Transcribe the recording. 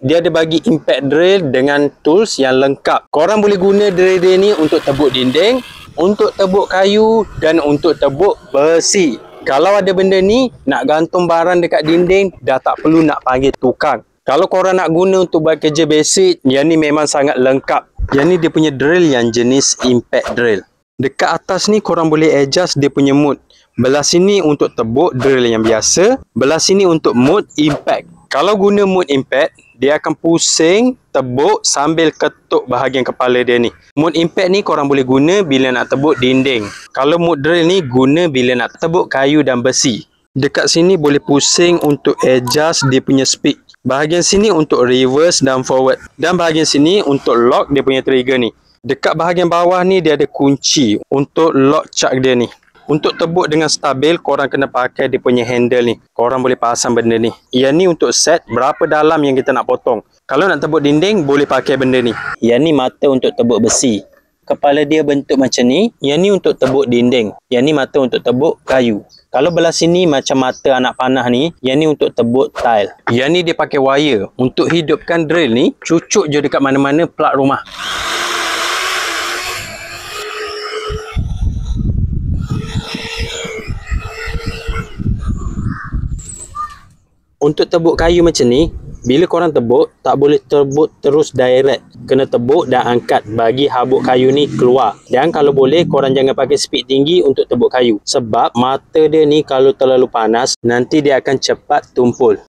dia ada bagi impact drill dengan tools yang lengkap. Korang boleh guna drill dia ni untuk tebuk dinding, untuk tebuk kayu dan untuk tebuk besi. Kalau ada benda ni, nak gantung barang dekat dinding, dah tak perlu nak panggil tukang. Kalau korang nak guna untuk buat kerja basic, yang ni memang sangat lengkap. Yang ni dia punya drill yang jenis impact drill. Dekat atas ni korang boleh adjust dia punya mode. Belah sini untuk tebuk drill yang biasa, belah sini untuk mode impact. Kalau guna mode impact, dia akan pusing tebuk sambil ketuk bahagian kepala dia ni. Mode impact ni korang boleh guna bila nak tebuk dinding. Kalau mode drill ni guna bila nak tebuk kayu dan besi. Dekat sini boleh pusing untuk adjust dia punya speed. Bahagian sini untuk reverse dan forward. Dan bahagian sini untuk lock dia punya trigger ni. Dekat bahagian bawah ni dia ada kunci untuk lock chuck dia ni. Untuk tebuk dengan stabil, korang kena pakai dia punya handle ni. Korang boleh pasang benda ni. Yang ni untuk set berapa dalam yang kita nak potong. Kalau nak tebuk dinding, boleh pakai benda ni. Yang ni mata untuk tebuk besi. Kepala dia bentuk macam ni. Yang ni untuk tebuk dinding. Yang ni mata untuk tebuk kayu. Kalau belah sini macam mata anak panah ni, yang ni untuk tebuk tile. Yang ni dia pakai wire. Untuk hidupkan drill ni, cucuk je dekat mana-mana plug rumah. Untuk tebuk kayu macam ni, bila korang tebuk, tak boleh tebuk terus direct. Kena tebuk dan angkat bagi habuk kayu ni keluar. Dan kalau boleh, korang jangan pakai speed tinggi untuk tebuk kayu. Sebab mata dia ni kalau terlalu panas, nanti dia akan cepat tumpul.